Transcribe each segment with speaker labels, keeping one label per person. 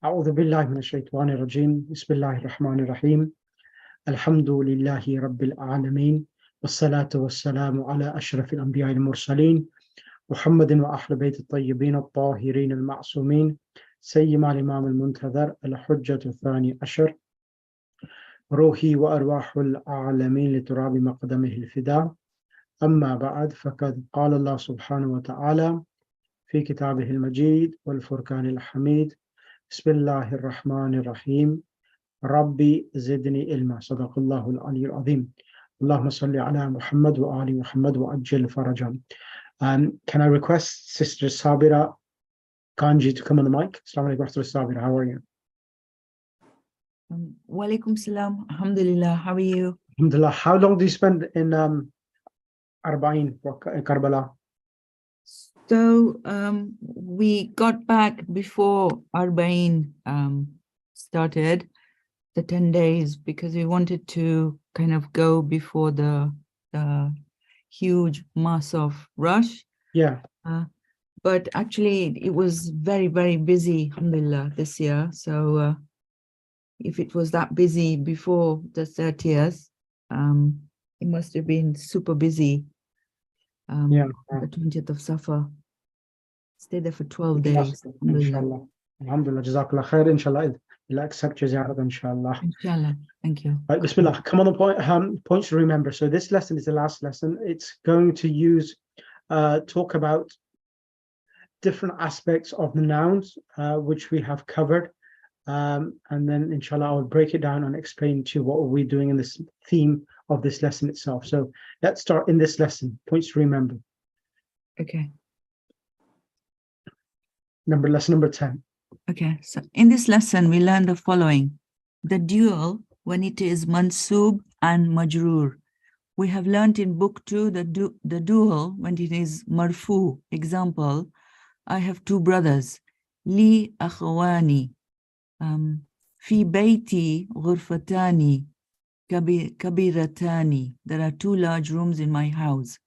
Speaker 1: أعوذ بالله من الشيطان الرجيم بسم الله الرحمن الرحيم الحمد لله رب العالمين والصلاة والسلام على أشرف الأنبياء المرسلين محمد وأهل بيت الطيبين الطاهرين المعصومين سيما الإمام المنتظر الحجة الثاني عشر روحي وأرواح العالمين لتراب مقدمه الفداء أما بعد فقد قال الله سبحانه وتعالى في كتابه المجيد والفرقان الحميد بسم الله الرحمن الرحيم ربي زدني علما صدق الله العلي العظيم اللهم صل على محمد وآل محمد وعجل فرجا. Can I request Sister Sabira Kanji to come on the mic? Assalamu alaikum Sabira, how are you?
Speaker 2: Walaikum salam. Alhamdulillah. How are you?
Speaker 1: Alhamdulillah. How long do you spend in Arba'in, Karbala?
Speaker 2: So we got back before Arba'in started, the 10 days, because we wanted to kind of go before the huge mass of rush.
Speaker 1: Yeah.
Speaker 2: But actually it was very, very busy, alhamdulillah, this year. So if it was that busy before the 30th, it must have been super busy.
Speaker 1: Yeah.
Speaker 2: The 20th of Safar. Stayed there for 12 days.
Speaker 1: Inshallah. Alhamdulillah. Jazakallah khair. Inshallah. We'll accept your ziyarat, inshallah.
Speaker 2: Inshallah. Thank you.
Speaker 1: Right, Bismillah. Come on the points to remember. So this lesson is the last lesson. It's going to talk about different aspects of the nouns, which we have covered. And then inshallah, I'll break it down and explain to you what we're doing in this theme of this lesson itself. So let's start in this lesson. Points to remember.
Speaker 2: Okay.
Speaker 1: Lesson number 10.
Speaker 2: Okay, so in this lesson, we learn the following. The dual, when it is mansub and majroor. We have learned in book 2 the dual when it is marfu. Example, I have two brothers. Li akhawani. Fi bayti ghurfatani. Kabiratani. There are two large rooms in my house.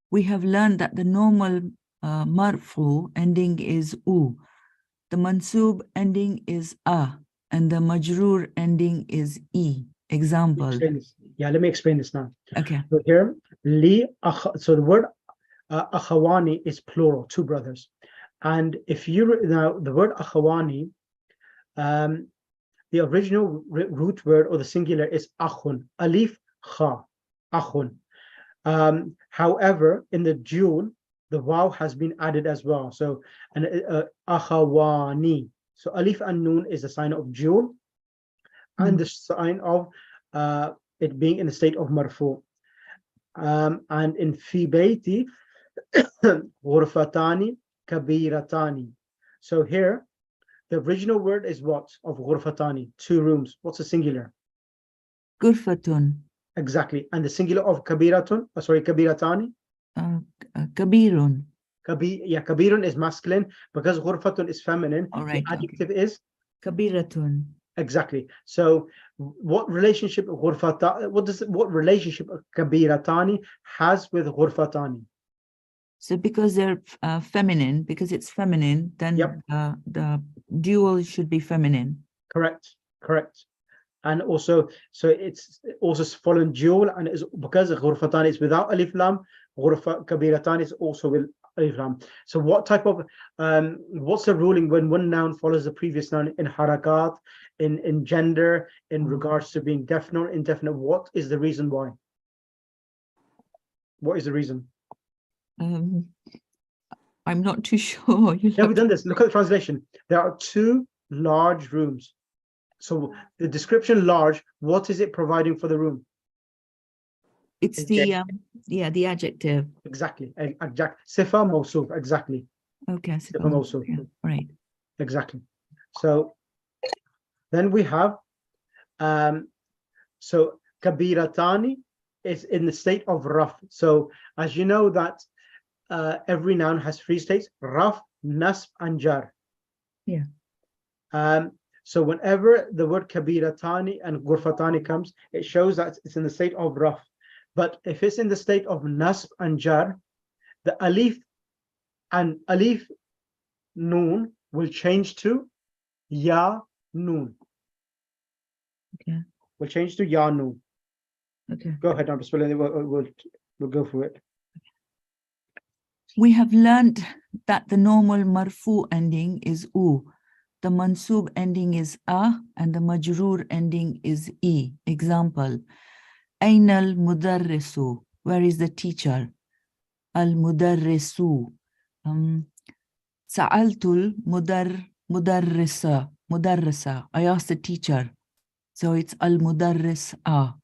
Speaker 2: We have learned that the normal marfu ending is u. The mansub ending is a, and the majroor ending is e. Example.
Speaker 1: Let me explain this now.
Speaker 2: Okay.
Speaker 1: So here, so the word akhawani is plural, two brothers. And if you now the word akhawani, the original root word or the singular is akhun, alif kha, akhun. However, in the dual, the waw has been added as well. So, akhawani. So, alif and noon is a sign of dual, and the sign of it being in the state of marfu. And in fi bayti, ghurfatani, kabiratani. So here, the original word is what of ghurfatani? Two rooms. What's the singular?
Speaker 2: Ghurfatun.
Speaker 1: Exactly. And the singular of kabiratun, kabiratani?
Speaker 2: Kabirun.
Speaker 1: Kabirun is masculine because ghurfatun is feminine.
Speaker 2: All right,
Speaker 1: the adjective is
Speaker 2: kabiratun.
Speaker 1: Exactly. So what relationship what relationship kabiratani has with ghurfatani?
Speaker 2: So because they're feminine, because it's feminine, then the dual should be feminine. Correct.
Speaker 1: And also, so it's also following dual, and it's because ghurfatani is without alif lam, kabiratani is also with alif lam. So what type of what's the ruling when one noun follows the previous noun in harakat, in gender, in regards to being definite or indefinite? What is the reason why? What is the reason?
Speaker 2: I'm not too sure.
Speaker 1: We've done this. Look at the translation. There are two large rooms. So the description large, what is it providing for the room?
Speaker 2: It's the adjective.
Speaker 1: Exactly. Sifa mawsuf, exactly.
Speaker 2: Okay.
Speaker 1: Sifa mawsuf.
Speaker 2: Yeah, right.
Speaker 1: Exactly. So then we have so kabiratani is in the state of raf. So as you know that every noun has three states: raf, nasb, and jar.
Speaker 2: Yeah.
Speaker 1: So whenever the word kabiratani and ghurfatani comes, it shows that it's in the state of raf. But if it's in the state of nasb and jar, the alif and alif noon will change to Ya noon.
Speaker 2: Okay.
Speaker 1: We'll change to ya noon.
Speaker 2: Okay.
Speaker 1: Go ahead, we'll go for it.
Speaker 2: We have learned that the normal marfu ending is u, the mansub ending is a, and the majroor ending is e. Example, Ain al mudarrisu, where is the teacher? Al mudarrisu. Sa'altul mudarrisa. I asked the teacher. So it's al mudarris'a.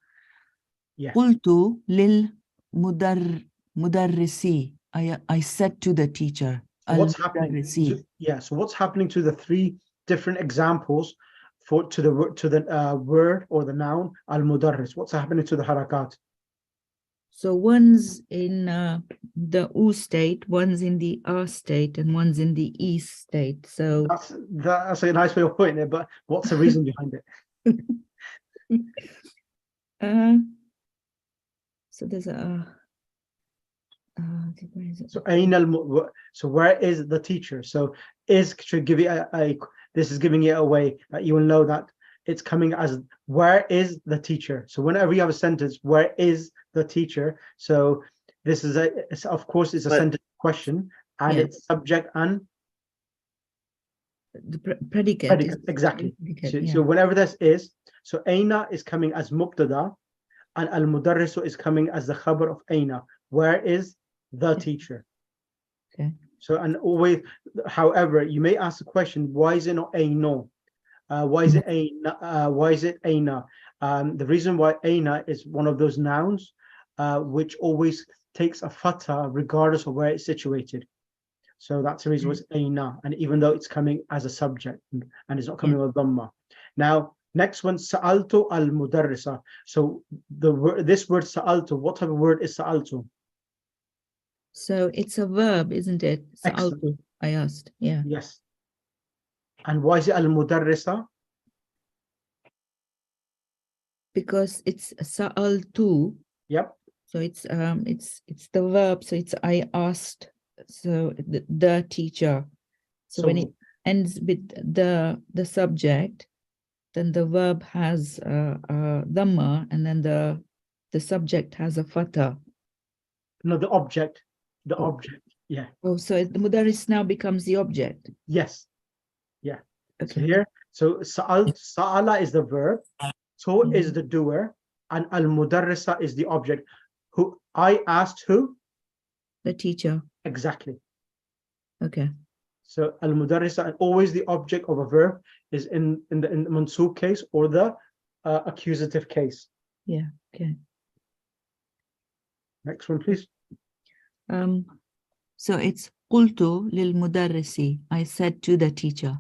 Speaker 1: Yeah.
Speaker 2: Qultu lil mudarrisi. I said to the teacher.
Speaker 1: So what's happening? So what's happening to the three different examples to the word or the noun al mudarris? What's happening to the harakat?
Speaker 2: So one's in the U state, one's in the R state, and one's in the E state. So
Speaker 1: that's a nice way of putting it, but what's the reason behind it?
Speaker 2: So there's a
Speaker 1: so where is the teacher? So is should give you this is giving it away that you will know that it's coming as where is the teacher. So whenever you have a sentence, where is the teacher? So this is of course it's a sentence question, and it's subject and
Speaker 2: the predicate.
Speaker 1: Exactly.
Speaker 2: Predicate,
Speaker 1: so whenever this is, so aina is coming as mubtada, and al mudarrisu is coming as the khabar of aina. Where is the teacher?
Speaker 2: Okay.
Speaker 1: So, and always, however, you may ask the question, why is it not aino? Why is it aina? Why is it aina? The reason why aina is one of those nouns which always takes a fatha regardless of where it's situated. So that's the reason why it's aina, and even though it's coming as a subject and it's not coming with dhamma. Now, next one, sa'altu al mudarrisa. So this word sa'altu, what type of word is sa'altu?
Speaker 2: So it's a verb, isn't it? Sa'altu, I asked. Yeah.
Speaker 1: Yes. And why is it al mudarrisa?
Speaker 2: Because it's sa'altu.
Speaker 1: Yep.
Speaker 2: So it's the verb. So it's I asked. So the teacher. So when it ends with the subject, then the verb has dhamma, and then the subject has a fatha.
Speaker 1: No, the object. The object. Yeah.
Speaker 2: Oh, so the mudarris now becomes the object.
Speaker 1: Yes. Yeah.
Speaker 2: Okay.
Speaker 1: So here, so sa'ala is the verb, so is the doer, and al mudarrisa is the object. Who I asked who?
Speaker 2: The teacher.
Speaker 1: Exactly.
Speaker 2: Okay.
Speaker 1: So al mudarrisa, and always the object of a verb is in the mansub case or the accusative case.
Speaker 2: Yeah. Okay.
Speaker 1: Next one, please.
Speaker 2: So it's qultu lil mudarrisi. I said to the teacher.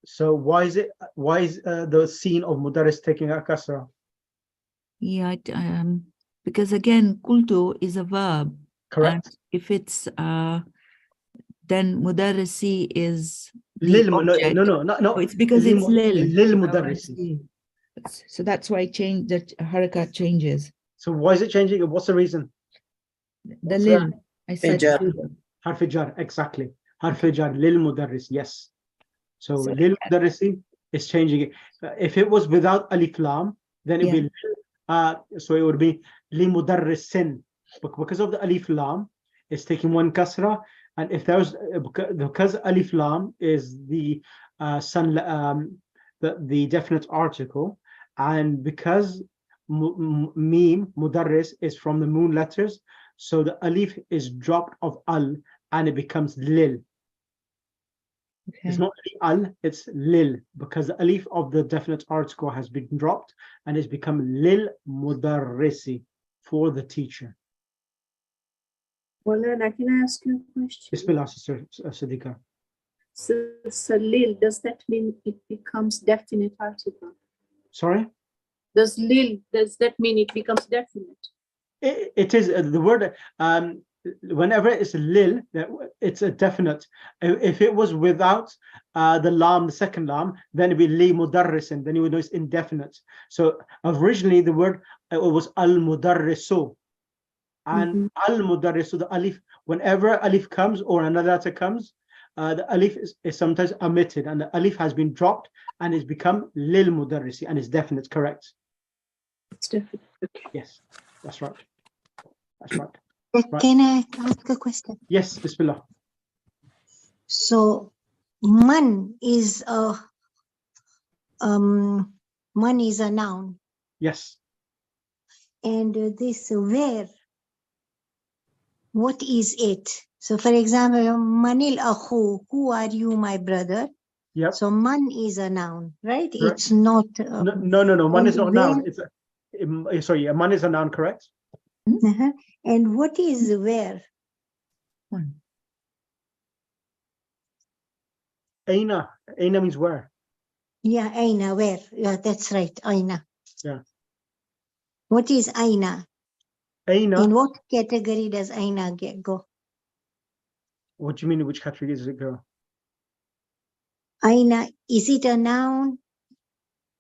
Speaker 1: So why is the scene of mudarris taking a kasra?
Speaker 2: Yeah, because again, qultu is a verb.
Speaker 1: Correct.
Speaker 2: And if it's then mudarrisi is the
Speaker 1: Lil,
Speaker 2: object.
Speaker 1: no.
Speaker 2: Oh, it's because it's lil.
Speaker 1: Lil mudarrisi.
Speaker 2: So that's why that harakat changes.
Speaker 1: So why is it changing? What's the reason?
Speaker 2: The lil. I said
Speaker 1: Harf jar, exactly. Harf jar, lil mudarris, yes. So lil mudarrisi is changing it. If it was without alif lam, then it would be so it would be li mudarrisin. But because of the alif lam, it's taking one kasra, and if there was because alif lam is the the definite article, and because mim mudarris is from the moon letters, so the alif is dropped of al and it becomes lil. Okay. It's not al, it's lil, because the alif of the definite article has been dropped and it's become lil mudarrisi, for the teacher.
Speaker 3: Maulana, can I ask you a question?
Speaker 1: Bismillah, Sister Siddiqa.
Speaker 3: So lil, does that mean it becomes definite article?
Speaker 1: Sorry?
Speaker 3: Does that mean it becomes definite?
Speaker 1: It is the word, whenever it's lil, it's a definite. If it was without the lam, the second lam, then it'd be li mudarrisin, then you would know it's indefinite. So originally the word it was al mudarrisu, and al mudarrisu, the alif, whenever alif comes or another letter comes, the alif is sometimes omitted, and the alif has been dropped and it's become lil mudarrisi, and it's definite. Correct.
Speaker 3: It's definite. Okay.
Speaker 1: Yes, that's right. That's right. Right.
Speaker 4: Can I ask a question?
Speaker 1: Yes, Bismillah.
Speaker 4: So, man is a noun,
Speaker 1: Yes.
Speaker 4: and this where, what is it? So, for example, manil akhu, who are you, my brother?
Speaker 1: Yep.
Speaker 4: So, man is a noun, right?
Speaker 1: Correct.
Speaker 4: It's not.
Speaker 1: No. Man is not a
Speaker 4: where,
Speaker 1: noun. It's sorry. A man is a noun. Correct.
Speaker 4: And what is where?
Speaker 2: One.
Speaker 1: Aina. Aina means where.
Speaker 4: Yeah, aina, where? Yeah, that's right, aina.
Speaker 1: Yeah.
Speaker 4: What is aina?
Speaker 1: Aina.
Speaker 4: In what category does aina go?
Speaker 1: What do you mean? Which category does it go?
Speaker 4: Aina, is it a noun?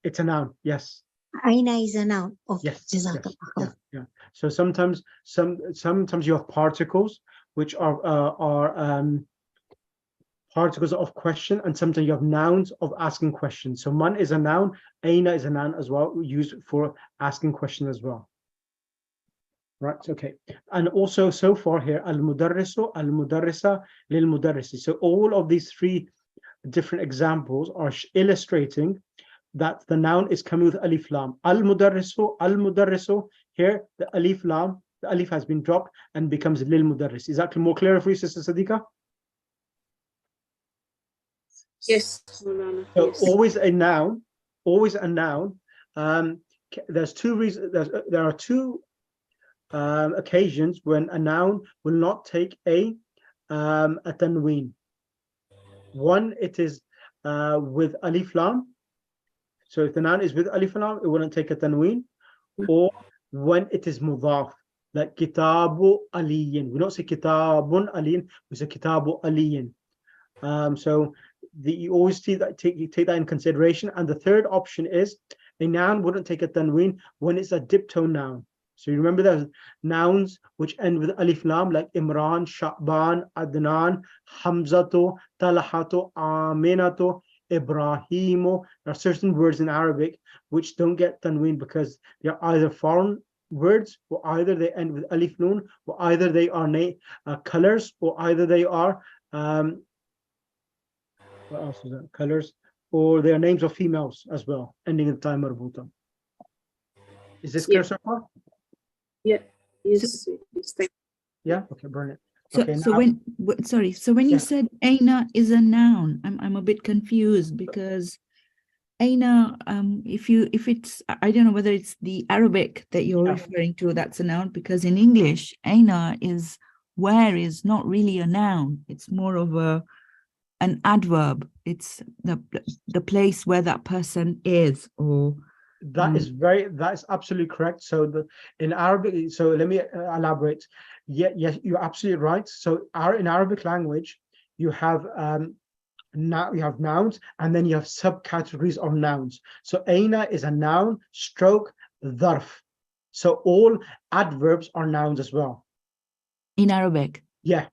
Speaker 1: It's a noun. Yes.
Speaker 4: Aina is a noun. Okay.
Speaker 1: Yes.
Speaker 4: Jazakallah khair.
Speaker 1: Yeah. So sometimes you have particles which are particles of question, and sometimes you have nouns of asking questions. So man is a noun, aina is a noun as well, used for asking questions as well. Right, okay. And also so far here, al-mudarrisu, al-mudarrisa, lil-mudarrisi. So all of these three different examples are illustrating that the noun is coming with alif lam. Al-mudarrisu, here the alif lam, the alif has been dropped and becomes lil-mudarris. Is that more clear for you, Sister Sadiqa?
Speaker 3: Yes, Maulana,
Speaker 1: So
Speaker 3: yes.
Speaker 1: always a noun. There's two reasons. There are two occasions when a noun will not take a tanween. One, it is with alif lam. So if the noun is with alif lam, it wouldn't take a tanween. Or when it is mudaf, like kitabu aliyin. We don't say kitabun aliyin, we say kitabu aliyin. So you always take that in consideration. And the third option is a noun wouldn't take a tanween when it's a diptone noun. So you remember there's nouns which end with alif lam, like Imran, Sha'ban, Adnan, Hamzatu, Talhatu, Aminatu, Ibrahimu. There are certain words in Arabic which don't get tanween because they're either foreign words, or either they end with alif nun, or either they are colors, or either they are what else is that? Colors, or they are names of females as well, ending in the time marbuta. Is this clear so far?
Speaker 3: Yeah, yes, thank
Speaker 1: Yeah. Okay, brilliant.
Speaker 2: So,
Speaker 1: Okay,
Speaker 2: so
Speaker 1: now,
Speaker 2: when you said aina is a noun, I'm a bit confused because aina, if it's, I don't know whether it's the Arabic that you're referring to, that's a noun, because in English, aina is where is not really a noun. It's more of an adverb. It's the place where that person is, or
Speaker 1: that is absolutely correct. So in Arabic, so let me elaborate. Yes, you're absolutely right. So in Arabic language, you have now you have nouns, and then you have subcategories of nouns. So aina is a noun stroke dharf. So all adverbs are nouns as well.
Speaker 2: in Arabic.
Speaker 1: Yeah,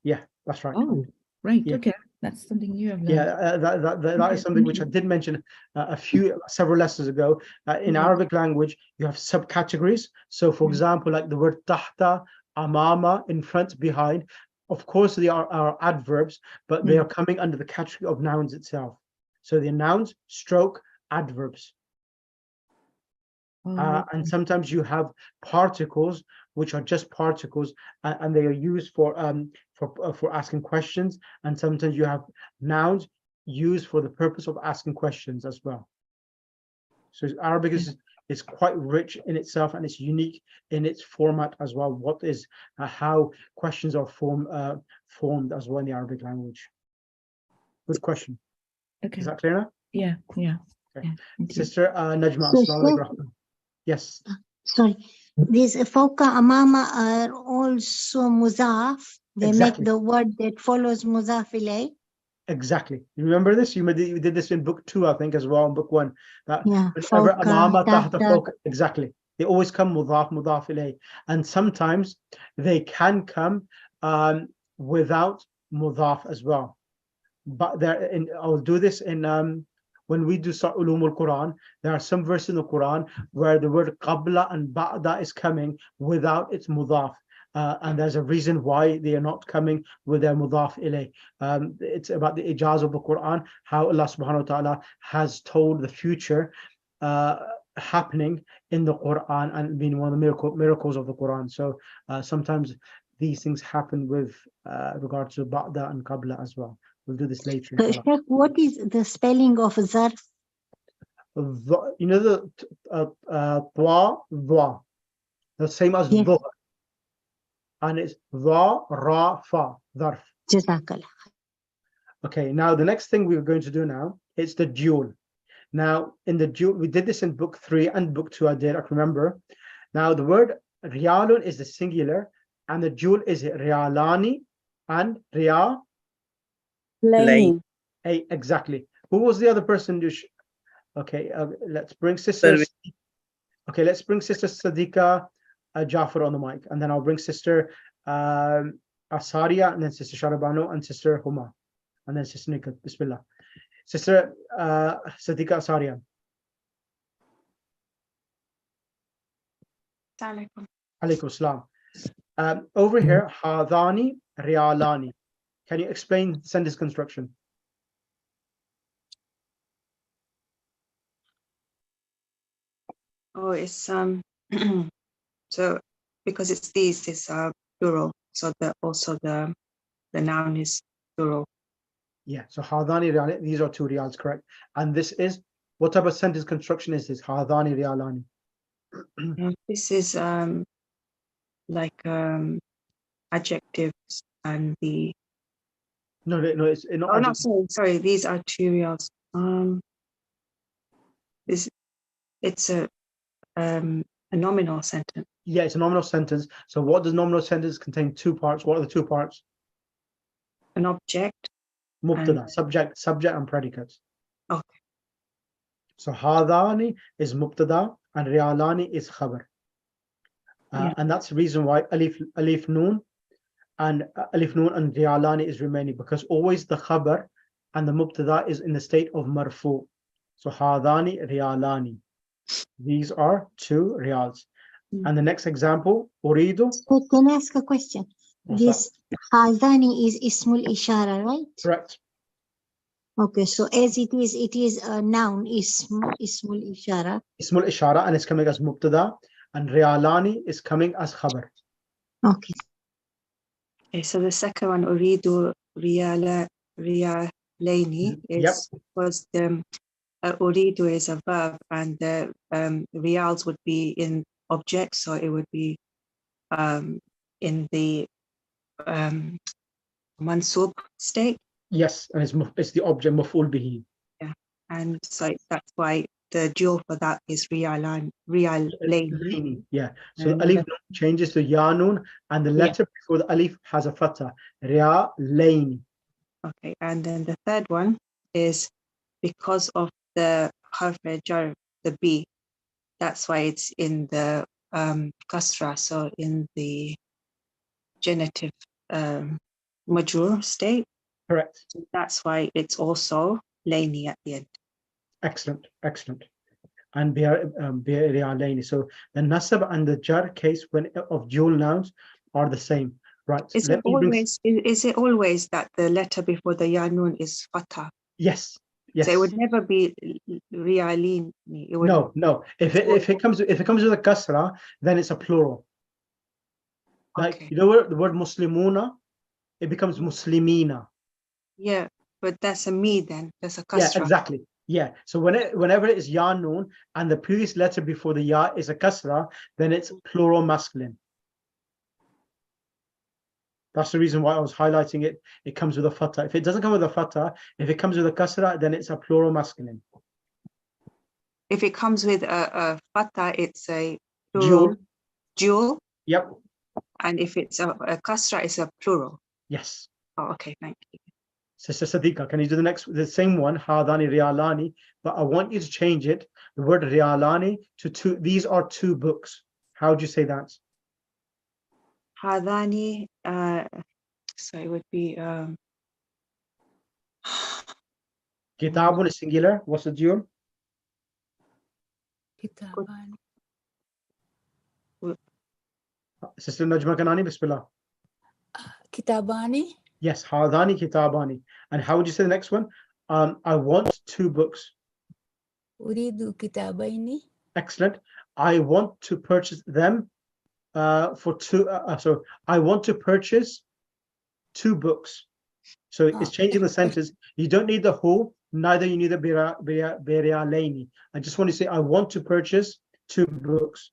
Speaker 1: that's right.
Speaker 2: Oh, right.
Speaker 1: Yeah.
Speaker 2: Okay, that's something new I've learned.
Speaker 1: Yeah, that is something which I did mention several lessons ago. In Arabic language, you have subcategories. So, for example, like the word tahta, amama, in front, behind. Of course, they are adverbs, but they are coming under the category of nouns itself. So they're nouns stroke adverbs. And sometimes you have particles which are just particles, and they are used for asking questions. And sometimes you have nouns used for the purpose of asking questions as well. So Arabic is quite rich in itself, and it's unique in its format as well. What is how questions are formed as well in the Arabic language. Good question.
Speaker 2: Okay.
Speaker 1: Is that clear now?
Speaker 2: Yeah.
Speaker 1: Okay.
Speaker 2: Yeah,
Speaker 1: Sister Najma,
Speaker 4: So,
Speaker 1: Assalamu alaikum. Yes.
Speaker 4: Sorry, these fawqa amama are also muzaf. They
Speaker 1: Exactly.
Speaker 4: make the word that follows muzaf ilay.
Speaker 1: Exactly. You remember this? You did this in book 2, I think, as well, in book 1. That
Speaker 4: Yeah,
Speaker 1: whenever
Speaker 4: fawqa,
Speaker 1: amama, tahta,
Speaker 4: tahta.
Speaker 1: fawqa, exactly. They always come mudaf ilayh. And sometimes they can come without mudaf as well. but I'll do this in when we do Ulumul Quran. There are some verses in the Quran where the word qabla and ba'da is coming without its mudaf. And there's a reason why they are not coming with their mudaf ilayh. It's about the ijaz of the Quran, how Allah subhanahu wa ta'ala has told the future happening in the Quran and being one of the miracles of the Quran. So sometimes these things happen with regard to ba'da and qabla as well. We'll do this later.
Speaker 4: So, Sheikh, what is the spelling of zarf?
Speaker 1: You know the dwa, the same as
Speaker 4: Yes.
Speaker 1: dhuhr, and it's dha ra fa, dharf.
Speaker 4: Jazakallah.
Speaker 1: Okay, now the next thing we're going to do now is the dual. Now in the dual, we did this in book 3 and book 2. I can remember. Now the word riyalun is the singular, and the dual is riyalani and riya.
Speaker 3: Lane.
Speaker 1: Hey, exactly. Who was the other person? Okay, let's bring sister. Okay, let's bring sister Sadiqa Jafar on the mic, and then I'll bring sister Asaria, and then sister Sharabano, and sister Huma, and then sister Nika. Bismillah. Sister Sadiqa Asaria. Alaikum salam. Over here, hadani riyalani. Can you explain sentence construction?
Speaker 5: Oh, it's so because it's these is plural, so the noun is plural.
Speaker 1: Yeah, so hadani riyalani, these are 2 riyals, correct? And this is, what type of sentence construction is this? Hadani riyalani.
Speaker 5: This is like adjectives and the
Speaker 1: No, it's not.
Speaker 5: oh no, sorry, these are 2 reals. It's a nominal sentence.
Speaker 1: Yeah, it's a nominal sentence. So what does nominal sentence contain? 2 parts. What are the 2 parts?
Speaker 5: An object.
Speaker 1: Mubtada, subject and predicate.
Speaker 5: Okay.
Speaker 1: So hadani is mubtada and riyalani is khabar. And that's the reason why alif noon and riyalani is remaining, because always the khabar and the mubtada is in the state of marfu. So hadani riyalani. These are 2 riyals. And the next example, uridu.
Speaker 4: So can I ask a question? This hadani is ismul ishara, right?
Speaker 1: Correct.
Speaker 4: Okay, so as it is a noun, ismul ishara.
Speaker 1: Ismul ishara, and it's coming as mubtada, and riyalani is coming as khabar.
Speaker 4: Okay.
Speaker 5: Okay, so the second one, uridu riyalaini, was the uridu is a verb, and the riyals would be in object, so it would be in the mansub state.
Speaker 1: Yes, and it's the object maf'ul bihi.
Speaker 5: Yeah, and so that's why the dual for that is riyalaini.
Speaker 1: Yeah, so the alif noon changes to ya noon, and the letter before the alif has a fatha. Riyalaini.
Speaker 5: Okay, and then the third one is because of the harf jar, the B. That's why it's in the kasra, so in the genitive majrur state.
Speaker 1: Correct.
Speaker 5: So that's why it's also laini at the end.
Speaker 1: Excellent. And riyalaini. So the nasab and the jar case of dual nouns are the same. Right.
Speaker 5: Is it always that the letter before the ya noon is fatha?
Speaker 1: Yes.
Speaker 5: So it would never be riyalini.
Speaker 1: No. If it comes with a kasra, then it's a plural. Like,
Speaker 5: okay.
Speaker 1: you know the word muslimuna, it becomes muslimina.
Speaker 5: Yeah, but that's a me then. That's a kasra.
Speaker 1: Yeah, exactly. Yeah. So whenever it is ya noon and the previous letter before the ya is a kasra, then it's plural masculine. That's the reason why I was highlighting it. It comes with a fatha. If it doesn't come with a fatha, if it comes with a kasra, then it's a plural masculine.
Speaker 5: If it comes with a fatha, it's a plural. Dual.
Speaker 1: Yep.
Speaker 5: And if it's a kasra, it's a plural.
Speaker 1: Yes.
Speaker 5: Oh, okay, thank you.
Speaker 1: Sister Sadiqa, can you do the same one, hadani riyalani, but I want you to change it, the word riyalani, to 2. These are 2 books. How would you say that?
Speaker 5: Hadani, so it would be
Speaker 1: Kitabun is singular. What's the dual?
Speaker 6: كتابان
Speaker 1: Sister Najma Kanani, Bismillah.
Speaker 6: كتابان
Speaker 1: Yes, Hadani Kitabani. And how would you say the next one? I want 2 books.
Speaker 6: أريد كتابين
Speaker 1: Excellent. I want to purchase them for 2. So I want to purchase 2 books. So it's changing the sentence. You don't need the whole, neither you need the birialaini. I just want to say I want to purchase 2 books.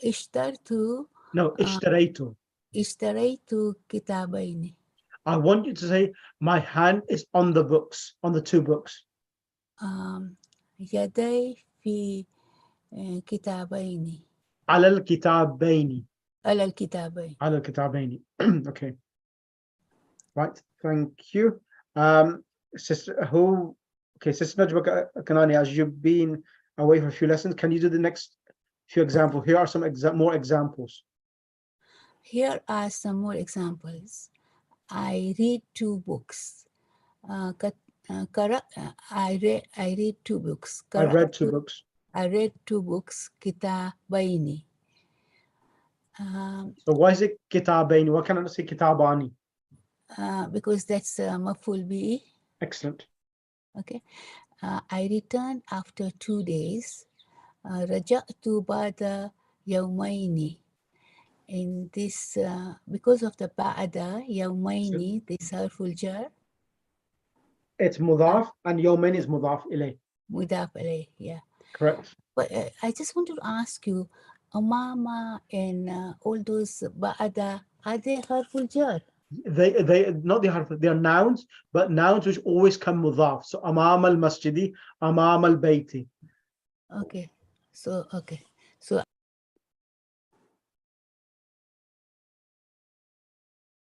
Speaker 6: اشترت
Speaker 1: No, ishtaraitu.
Speaker 6: اشتريت كتابين
Speaker 1: I want you to say my hand is on the books, on the 2 books.
Speaker 6: يدي في كتابين
Speaker 1: على الكتابين.
Speaker 6: على الكتابين.
Speaker 1: على الكتابين. Okay. Right. Thank you. Sister Sister Najma Kanani, as you've been away for a few lessons, can you do the next few examples? Here are some more examples.
Speaker 6: Here are some more examples. I read 2 books. I read 2 books.
Speaker 1: I read 2 books.
Speaker 6: I read 2 books. كتابين.
Speaker 1: So why is it kitabaini? Why can't I say kitabani?
Speaker 6: Because that's مفعول به.
Speaker 1: Excellent.
Speaker 6: Okay. I returned after 2 days. رجعت بعد يومين. In this, because of the بعد يومين, this harful jar.
Speaker 1: It's mudaf and yawmin is mudaf ilay.
Speaker 6: مضاف إليه, yeah.
Speaker 1: Correct.
Speaker 6: But I just wanted to ask you, Amama and all those بعد, are they harful jar?
Speaker 1: They not the harf, they are nouns, but nouns which always come mudaf. So amam al masjidi, amam al bayti.
Speaker 6: Okay. So, okay. So,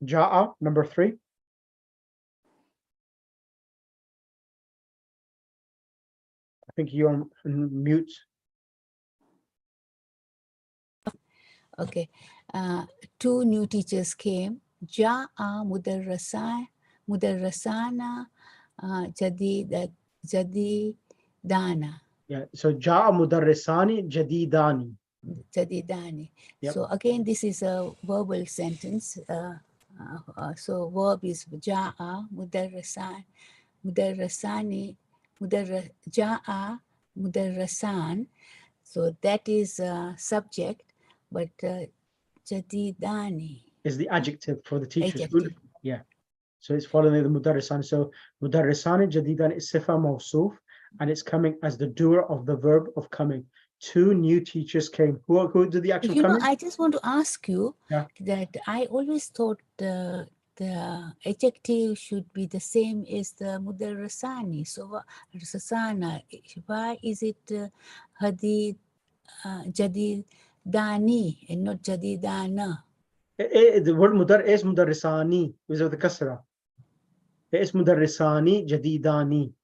Speaker 1: Ja'a, number 3. I think you're on mute.
Speaker 6: okay. 2 new teachers came. جاء مدرسان جديدان.
Speaker 1: Yeah. So Ja'a mudarrisani jadidani.
Speaker 6: جديدان.
Speaker 1: Yep.
Speaker 6: So again, this is a verbal sentence. So verb is جاء مدرسان جاء مدرسان. So that is subject, but جديدان
Speaker 1: Is the adjective for the teachers.
Speaker 6: Adjective.
Speaker 1: Yeah. So it's following the mudarrisani. So mudarrisani jadidan is sifa mawsuf, and it's coming as the doer of the verb of coming. 2 new teachers came. Who did the actual
Speaker 6: You know,
Speaker 1: coming?
Speaker 6: I just want to ask you
Speaker 1: Yeah.
Speaker 6: that I always thought the adjective should be the same as the mudarrisani. So Rasasana, why is it hadid jadidani and not jadidana?
Speaker 1: The word mudar is mudarrisani with the kasra. It is mudarrisani jadidani.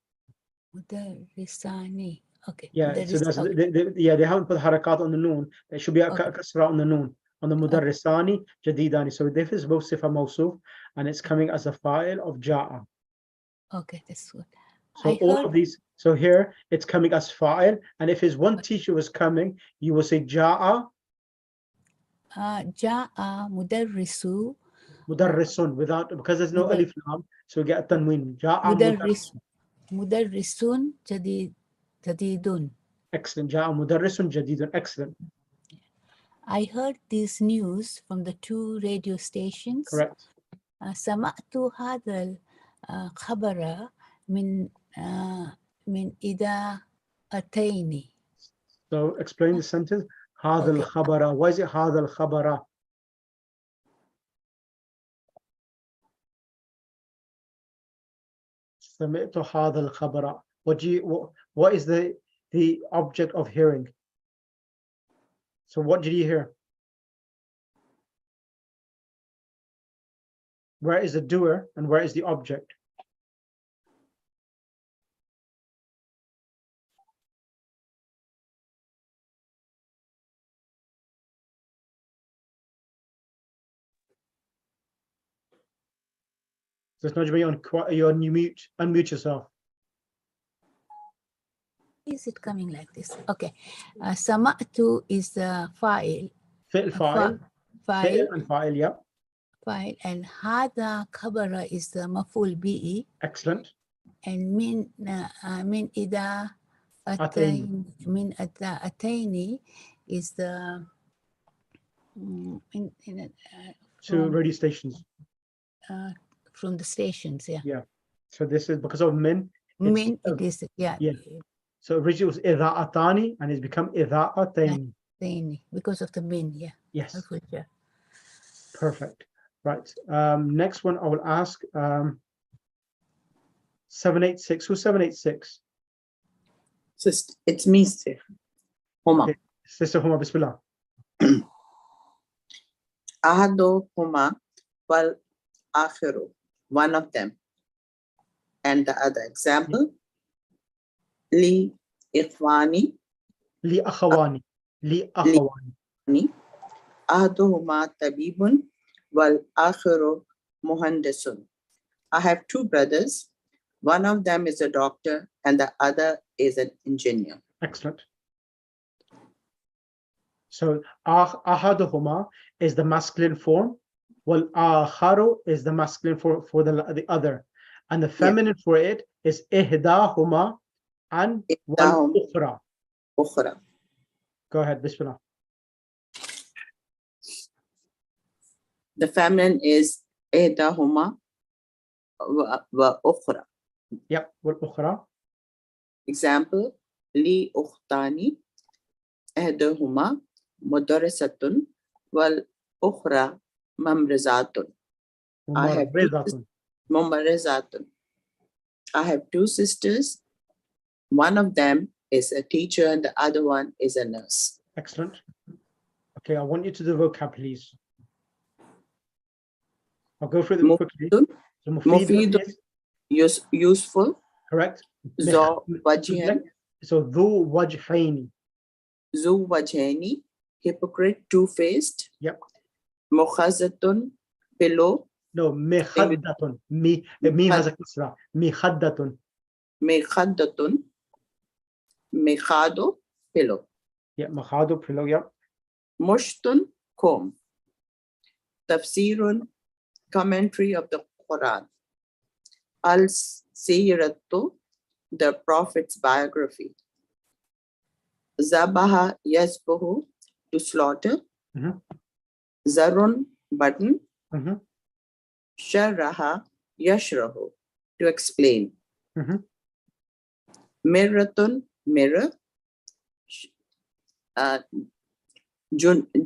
Speaker 6: Mudarrisani. Okay.
Speaker 1: Yeah, so that's
Speaker 6: okay.
Speaker 1: they haven't put harakat on the noon. There should be a kasra on the noon on the mudarrisani jadidani. So this is both sifa mawsuf, and it's coming as a fa'il of ja'a.
Speaker 6: Okay, that's good.
Speaker 1: So
Speaker 6: I
Speaker 1: all
Speaker 6: heard
Speaker 1: of these. So here it's coming as fa'il, and if his one teacher was coming, you will say ja'a
Speaker 6: ja'a mudarrisu
Speaker 1: mudarrisun without, because there's no alif lam, so we get a tanween. Ja'a mudarris.
Speaker 6: mudarrisun jadidun.
Speaker 1: Excellent. Ja'a mudarrisun jadidun. Excellent.
Speaker 6: I heard this news from the 2 radio stations.
Speaker 1: Correct.
Speaker 6: سمعت هذا الخبر من إذاعتين.
Speaker 1: So explain the sentence. هذا الخبر. Why is it هذا الخبر? سمعت هذا الخبر. What is the object of hearing? So what did you hear? Where is the doer and where is the object? So it's not you're on mute. Unmute yourself.
Speaker 6: is it coming like this? Okay. Sama'tu is the file.
Speaker 1: فعل فاعل
Speaker 6: File.
Speaker 1: فعل and fa'il, yeah.
Speaker 6: File. And hada khabara is the maful bi'i.
Speaker 1: Excellent.
Speaker 6: And min ida
Speaker 1: Ataini.
Speaker 6: min ataini is the
Speaker 1: To radio stations.
Speaker 6: from the stations, yeah.
Speaker 1: Yeah. So this is because of min.
Speaker 6: Min it is, yeah.
Speaker 1: Yeah. So originally it was idha'atani and it's become idha'ataini.
Speaker 6: Ataini, because of the min, yeah.
Speaker 1: Yes.
Speaker 6: Yeah.
Speaker 1: Perfect. Right. Next one I will ask 786. Who's 786?
Speaker 7: It's me, Sir. Huma.
Speaker 1: Okay. Sister Huma, Bismillah.
Speaker 7: Ahado Huma wal akhiru. One of them. And the other example. Li ikhwani.
Speaker 1: Li akhawani. Li akhawani.
Speaker 7: Ahaduhuma tabibun wal akhiru muhandisun. I have two brothers. One of them is a doctor and the other is an engineer.
Speaker 1: Excellent. So ahaduhuma is the masculine form, while akharu is the masculine for the other, and the feminine for it is ihdahuma and wal ukhra.
Speaker 7: Ukhra.
Speaker 1: Go ahead, Bismillah.
Speaker 7: The feminine is ihdahuma wa ukhra.
Speaker 1: Yep, wal ukhra.
Speaker 7: Example, li ukhtani ihdahuma mudarrisatun wal ukhra mamrizatun. Mumarrizatun. I have two sisters. One of them is a teacher and the other one is a nurse.
Speaker 1: Excellent. Okay, I want you to do vocab, please. I'll go through them quickly. So
Speaker 7: Mufidun is useful.
Speaker 1: Correct.
Speaker 7: Zo wajhan.
Speaker 1: So dhu wajhaini.
Speaker 7: Zu wajhani, hypocrite, two-faced.
Speaker 1: Yep.
Speaker 7: Mukhazatun, pillow.
Speaker 1: No, mihaddatun. Me has a kasra. Mihaddatun.
Speaker 7: Mekhaddatun, mekhado, pillow.
Speaker 1: Yeah, mahadu, pillow, yeah.
Speaker 7: Mushtun, comb. Tafsirun, commentary of the Quran. Al-Siratu, the Prophet's biography. Zabaha yazbahu, to slaughter. Zarun, button. Sharaha yashrahu, to explain. Mirratun, mirror. Junihun,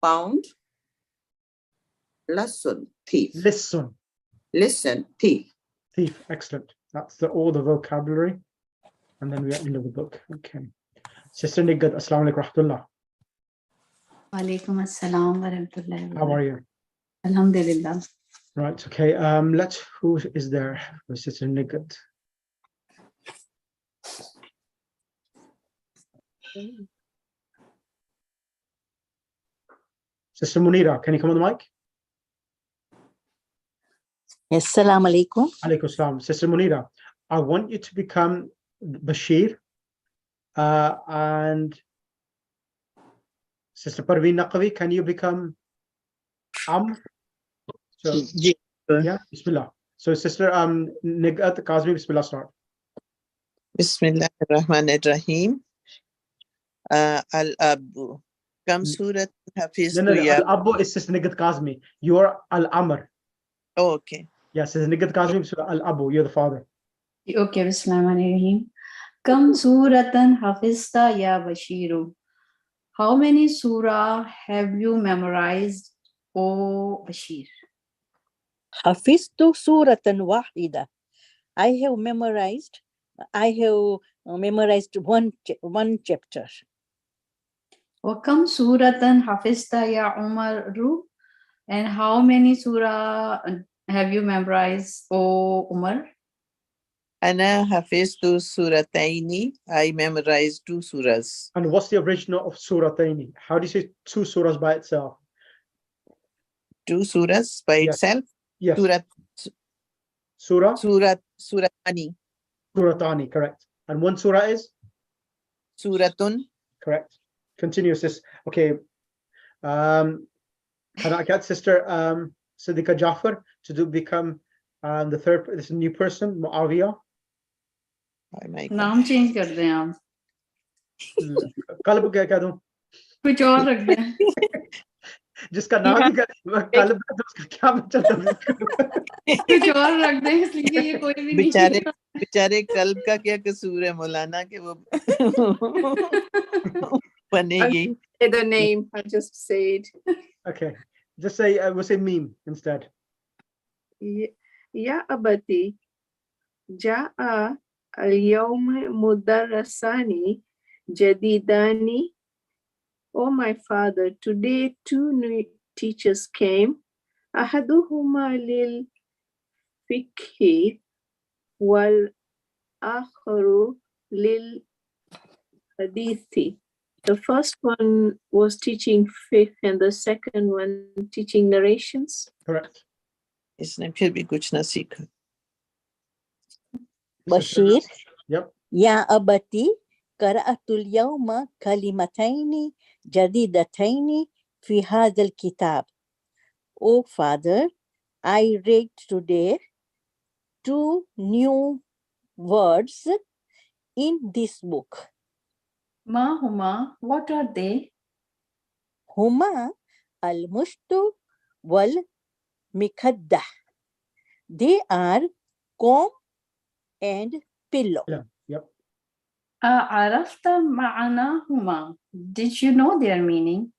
Speaker 7: pound. Lassun, thief. Listen, thief.
Speaker 1: Thief, excellent. That's all the vocabulary. And then we are into the book. Okay. Sister Nighat, Assalamu alaikum rahmatullah.
Speaker 8: Walaikum assalam wa rahmatullahi wa
Speaker 1: How are you?
Speaker 8: Alhamdulillah.
Speaker 1: Right, okay. Who is there? Sister Nighat. Sister Munira, can you come on the mic?
Speaker 9: Assalamu alaikum.
Speaker 1: Alaikum salam. Sister Munira, I want you to become Bashir and Sister Parveen Naqvi, can you become Amr? So, yeah, Bismillah. So Sister Nighat Kazmi, Bismillah, start.
Speaker 10: Bismillah ar-Rahman ar-Rahim. Al-Abu. Kam surat hafiz
Speaker 1: No, Al-Abu is Sister Nighat Kazmi. You are Al-Amr.
Speaker 10: Oh, okay.
Speaker 1: Yes, Sister Nighat Kazmi, Bismillah, Al-Abu, you're the father.
Speaker 8: Okay, Bismillahirrahmanirrahim. Kam suratan hafizta ya Bashiru. How many surah have you memorized, O Bashir?
Speaker 9: Hafiztu suratan wahida. I have memorized one chapter.
Speaker 8: Wa kam suratan hafizta ya Umaru. And how many surah have you memorized, O Umar?
Speaker 10: Ana hafiztu surataini. I memorized two surahs.
Speaker 1: And what's the original of surataini? How do you say two surahs by itself?
Speaker 10: Two surahs by itself?
Speaker 1: Yes.
Speaker 10: Suratani.
Speaker 1: Suratani, correct. And one surah is?
Speaker 10: Suratun.
Speaker 1: Correct. Continue, sis. Okay. Can I get sister Siddiqa Jafar to become this new person, Muawiyah?
Speaker 10: Oh my God.
Speaker 8: नाम change कर दें आप
Speaker 1: कल्ब क्या दूं?
Speaker 8: कुछ और रख दें
Speaker 1: जिसका नाम ही कल्ब है तो उसका क्या मतलब?
Speaker 8: कुछ और रख दें इसलिए ये कोई भी
Speaker 10: बेचारे
Speaker 8: नहीं
Speaker 10: बेचारे कल्ब का क्या कसूर है मौलाना कि वो बनेगी.
Speaker 3: Say the name. I'll just say it.
Speaker 1: Okay. Just say, we'll say meme instead.
Speaker 3: Ya abati, ja'a al-yawma mudarrasani jadidani. Oh my father, today two new teachers came. Ahaduhuma lil fiqhi wal akharu lil hadithi. The first one was teaching fiqh and the second one teaching narrations.
Speaker 1: Correct.
Speaker 10: इसने फिर भी कुछ ना सीखा.
Speaker 9: Bashir.
Speaker 1: Yep.
Speaker 9: Ya abati qara'atul yawma kalimataini jadidataini fi hadha al-kitab. Oh father, I read today two new words in this book.
Speaker 8: Ma huma, what are they?
Speaker 9: Huma al-mushtu wal mikaddah. They are comb and pillow.
Speaker 1: Yeah. Yep.
Speaker 8: Arafta ma'anahuma. Did you know their meaning?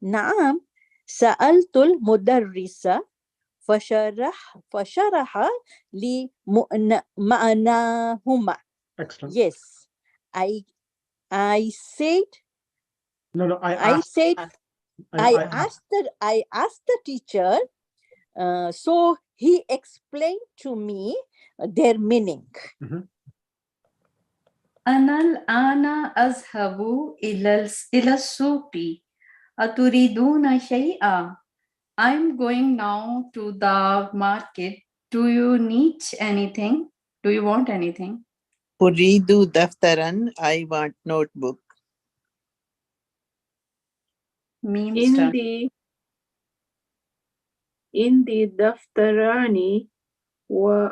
Speaker 9: نعم سألت المدرس فشرح لي معناهما.
Speaker 1: Excellent.
Speaker 9: Yes, I said.
Speaker 1: No, no.
Speaker 9: I asked the teacher, so he explained to me their meaning.
Speaker 8: أنا الآن أذهب إلى السوق. أتريدون شيئا? I'm going now to the market. Do you need anything? Do you want anything?
Speaker 10: Uridu daftaran. I want notebook.
Speaker 8: Means
Speaker 3: in the daftarani wa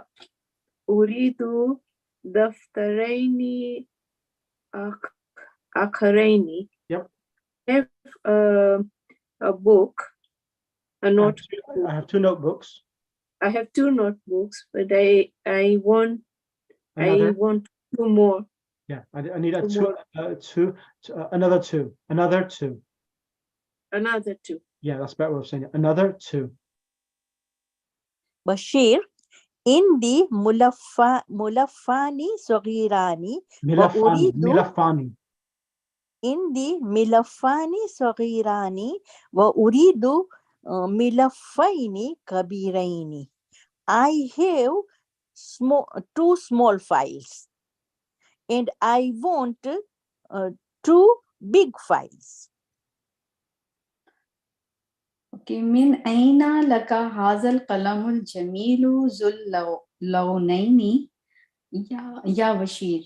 Speaker 3: uridu daftaraini akharaini.
Speaker 1: Yep.
Speaker 3: I have a book, a notebook.
Speaker 1: I have two notebooks.
Speaker 3: I have two notebooks, but I want two more.
Speaker 1: Yeah, I need another two. Another two.
Speaker 3: Another two.
Speaker 1: Yeah, that's a better way of saying it. Another two.
Speaker 9: Bashir, in the mulafani saghirani wa uridu. In the milafani saghirani wa uridu milafaini kabiraini. I have two small files and I want two big files.
Speaker 8: Okay, min aina laka hazal qalamul jamilu zul lawnaini ya Bashir.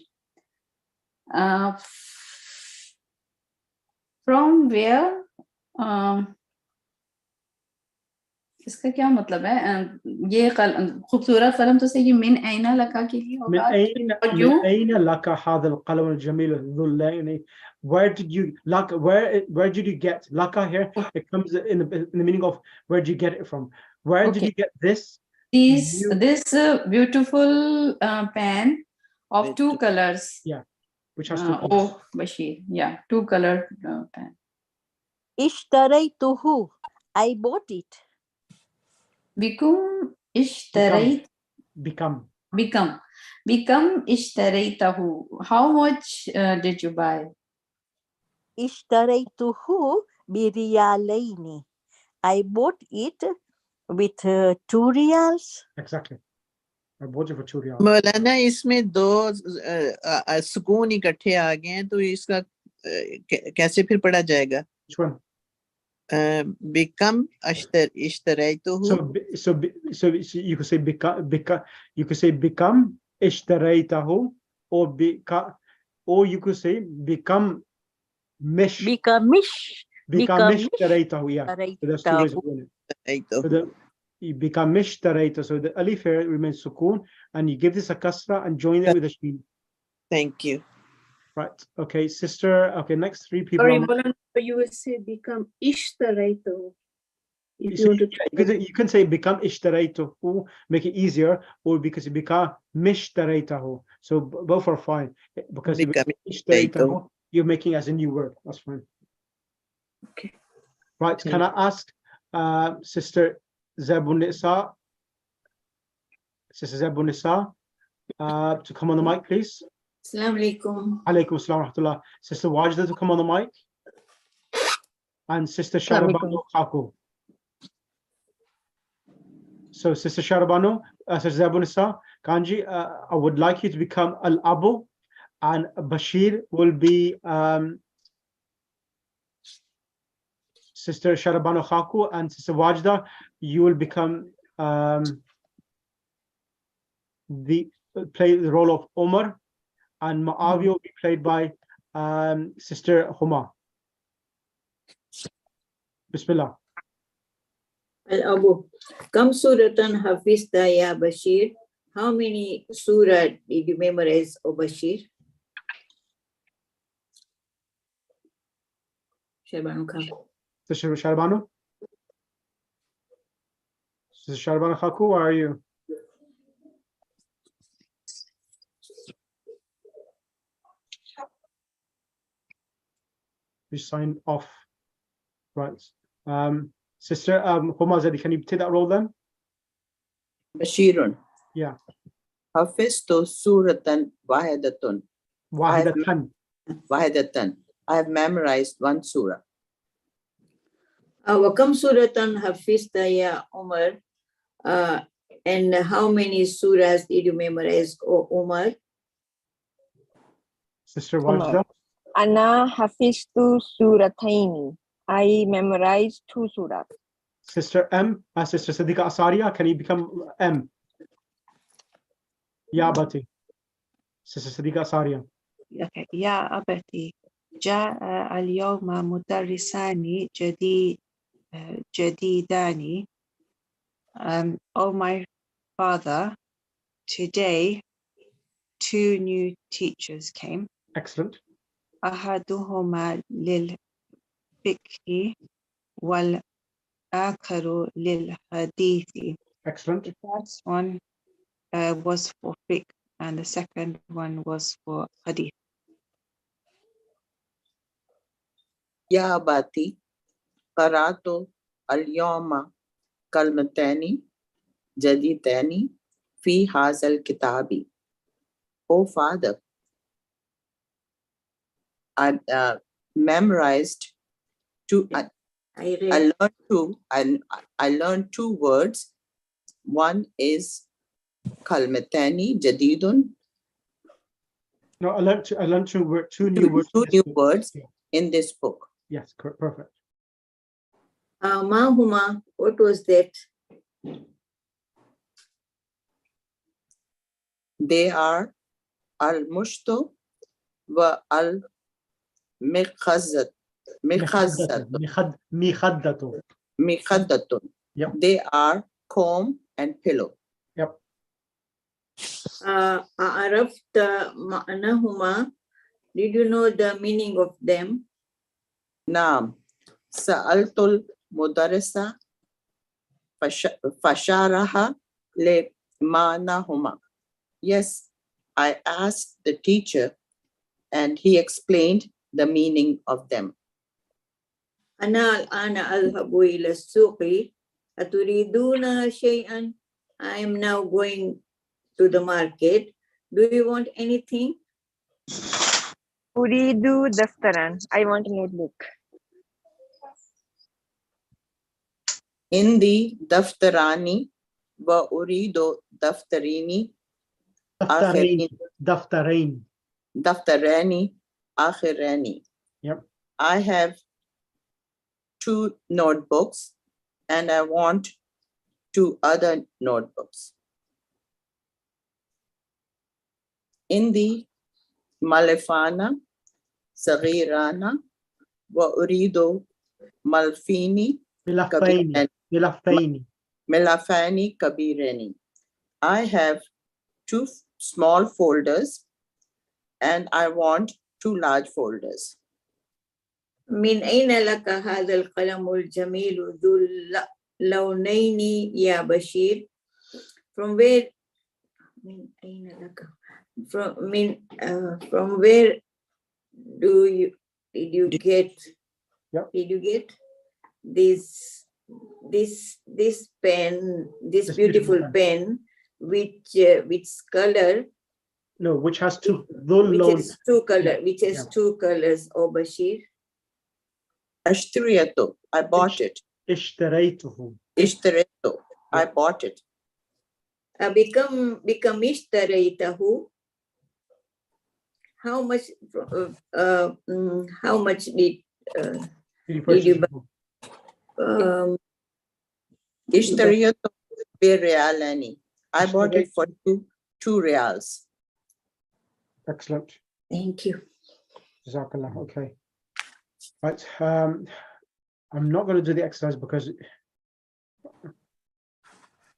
Speaker 8: From where? इसका क्या मतलब है? ये खूबसूरत कलम तो से ये मिन ऐना लका के लिए होगा.
Speaker 1: من أين لك هذا القلم الجميل ذو اللون? Where did you get laka here? It comes in the meaning of where did you get it from? Where did you get this?
Speaker 8: This beautiful pen of two colors.
Speaker 1: Yeah, which has two colors.
Speaker 8: Oh, Bashir. Yeah, two colored pen.
Speaker 9: Ishtaraytuhu. I bought it.
Speaker 8: Become ishtaraytahu. How much did you buy?
Speaker 9: Ishtaraytuhu biriyalaini. I bought it with 2 riyals.
Speaker 1: Exactly. I bought it for 2 riyals.
Speaker 10: मौलाना इसमें दो सुकून इकट्ठे आ गए हैं तो इसका कैसे फिर पढ़ा जाएगा?
Speaker 1: Which one?
Speaker 10: Become ishtaraytuhu.
Speaker 1: So you could say become اشتريته, or you could say become
Speaker 9: become
Speaker 1: اشتريته. Yeah, so that's two ways of doing it. So you become اشتريته. So the alif here remains sukun, and you give this a kasra and join it with a sheen.
Speaker 10: Thank you.
Speaker 1: Right. Okay, sister. Okay, next three people.
Speaker 3: Sorry, Maulana, you will say become ishtarayto. If you want to
Speaker 1: You can say become ishtaraytuhu, make it easier, or because it become mishtaraytahu. So both are fine. Because ishtaraytahu, you're making as a new word. That's fine.
Speaker 3: Okay.
Speaker 1: Right. Can I ask Sister Zabunisa, to come on the mic, please?
Speaker 11: Assalamu alaikum.
Speaker 1: Alaikum assalam rahmatullah. Sister Wajda to come on the mic. And Sister Sharabano Khaku. So Sister Sharabano, Sister Zabunisa, Kanji, I would like you to become Al-Abu, and Bashir will be Sister Sharabano Khaku, and Sister Wajda, you will become play the role of Omar, and Ma'awi will be played by Sister Huma. Bismillah.
Speaker 11: Al-Abu. Kam suratan hafizta ya Bashir? How many surah did you memorize, O Bashir? Shabanu Khaku.
Speaker 1: Sister Sharbano? Sister Sharbano Khaku, where are you? You signed off. Right. Sister Huma Zadi, can you take that role then?
Speaker 7: Bashirun.
Speaker 1: Yeah.
Speaker 7: Hafiztu suratan wahidatun. Wahidatan. I have memorized one surah.
Speaker 11: Wa kam suratan hafizta ya Umar? And how many surahs did you memorize, O Umar?
Speaker 1: Sister Wajda?
Speaker 12: Ana hafiztu surataini. I memorized 2 surahs.
Speaker 1: Sister M, Sister Siddiqa Asaria, can you become M? Ya Abati. Sister Siddiqa Asaria.
Speaker 5: Okay. Ya Abati. Ja'a al-yawma mudarrisani jadidani. Oh my father, today 2 new teachers came.
Speaker 1: Excellent.
Speaker 5: Ahaduhuma lil fiqhi wal akharu lil hadithi.
Speaker 1: Excellent.
Speaker 5: The first one was for fiqh and the second one was for hadith.
Speaker 7: Ya Abati, qara'tu al-yawma kalmatani jadidani fi hazal kitabi. Oh Father, I memorized I learned 2 words. One is kalmatani jadidun.
Speaker 1: No, I learned 2 new words.
Speaker 7: 2 new words in this book.
Speaker 1: Yes, perfect.
Speaker 11: Ma huma, what was that?
Speaker 7: They are al-mushto wa al-mikhazzat. Mikhadatun.
Speaker 1: Yep.
Speaker 7: They are comb and pillow.
Speaker 1: Yep.
Speaker 11: Arafta ma'nahuma. Did you know the meaning of them?
Speaker 7: Naam. Sa'altul mudarrisa fasharaha le ma'nahuma. Yes, I asked the teacher and he explained the meaning of them.
Speaker 11: Ana al-ana adhabu ila suqi aturiduna shay'an. I am now going to the market. Do you want anything?
Speaker 12: Uridu daftaran. I want a notebook.
Speaker 7: Indi daftarani wa uridu daftarini
Speaker 1: Daftarani
Speaker 7: akhirani.
Speaker 1: Yep.
Speaker 7: I have 2 notebooks and I want 2 other notebooks. Indi malefana saghirana wa urido malfini milafani kabireni. I have 2 small folders and I want 2 large folders.
Speaker 11: من أين لك هذا القلم الجميل ذو اللونين يا بشير? From where من أين لك from where did you get this pen, this beautiful pen, which color?
Speaker 1: No, which has two.
Speaker 11: Which has 2 colors, O Bashir?
Speaker 7: Ashtriyatu, I bought it.
Speaker 1: Ishtaraytuhu.
Speaker 7: I bought it.
Speaker 11: Become ishtaraytahu. How much did you buy?
Speaker 7: Ishtariyatu bi realani. I bought it for 2 reals.
Speaker 1: Excellent.
Speaker 11: Thank you.
Speaker 1: Jazakallah. Okay. Right. I'm not going to do the exercise because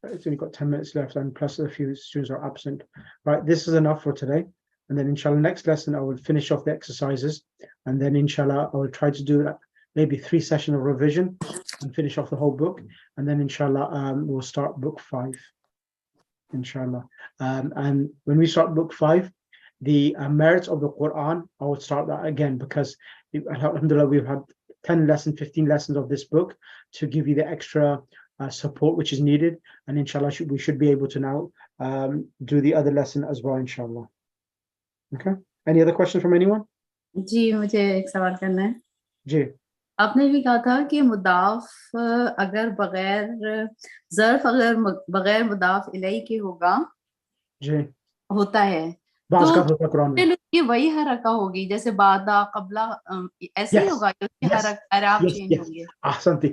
Speaker 1: it's only got 10 minutes left, and plus a few students are absent. Right. This is enough for today. And then inshallah, next lesson, I will finish off the exercises. And then inshallah, I will try to do maybe 3 sessions of revision and finish off the whole book. And then inshallah, we'll start book 5. Inshallah. And when we start book 5, the merits of the Quran, I will start that again because alhamdulillah, we've had 10 lessons, 15 lessons of this book to give you the extra support which is needed. And inshallah, we should be able to now do the other lesson as well, inshallah. Okay. Any other questions from anyone?
Speaker 8: जी मुझे एक सवाल करना है
Speaker 1: जी
Speaker 8: आपने भी कहा था कि मुदाफ अगर ज़र्फ अगर बगैर मुदाफ इलैहि के होगा
Speaker 1: जी
Speaker 8: होता है तो ये वही हरका होगी जैसे बादा कबला ऐसे ही होगा उसकी अराब चेंज होंगे
Speaker 1: ahsanti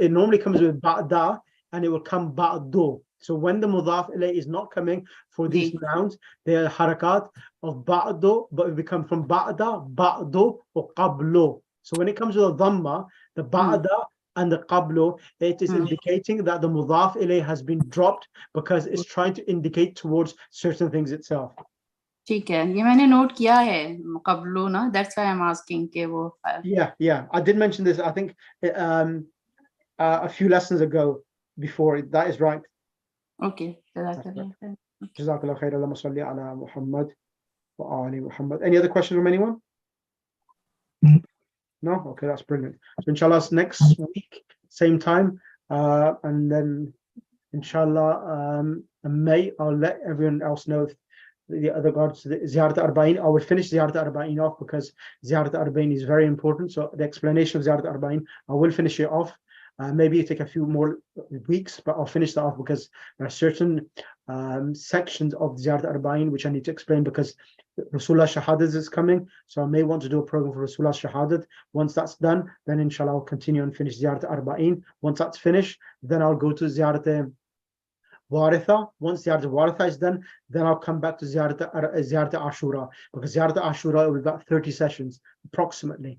Speaker 1: it normally comes with ba'da and it will come ba'du. So when the mudaf ilayhi is not coming for these nouns, they are harakat of ba'du, but it become from ba'da, ba'du, or qablu. So when it comes with a dhamma, the ba'da and the qablu, it is indicating that the mudaf ilayhi has been dropped because it's trying to indicate towards certain things itself.
Speaker 8: ठीक है ये मैंने note किया है qablu ना that's why I'm asking के वो
Speaker 1: yeah I did mention this I think a few lessons ago before that is right.
Speaker 8: Okay.
Speaker 1: Jazakallah khair. Allahumma salli ala Muhammad wa ali Muhammad. Any other questions from anyone? No? Okay, that's brilliant. So inshallah next week, same time, and then inshallah in May, I'll let everyone else know the other regards to the Ziyarat Arba'in. I will finish Ziyarat Arba'in off because Ziyarat Arba'in is very important. So the explanation of Ziyarat Arba'in, I will finish it off. Maybe it take a few more weeks, but I'll finish that off because there are certain sections of Ziyarat Arba'in which I need to explain because Rasulullah Shahadat is coming. So I may want to do a program for Rasulullah Shahadat. Once that's done, then inshallah I'll continue and finish Ziyarat Arba'in. Once that's finished, then I'll go to Ziyarat Waritha. Once Ziyarat Waritha is done, then I'll come back to Ziyarat Ashura because Ziyarat Ashura will be about 30 sessions approximately.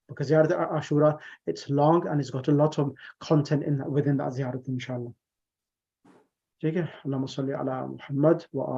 Speaker 1: Because Ziyarat Ashura, it's long and it's got a lot of content within that Ziyarat, inshallah. Allahumma salli ala Muhammad wa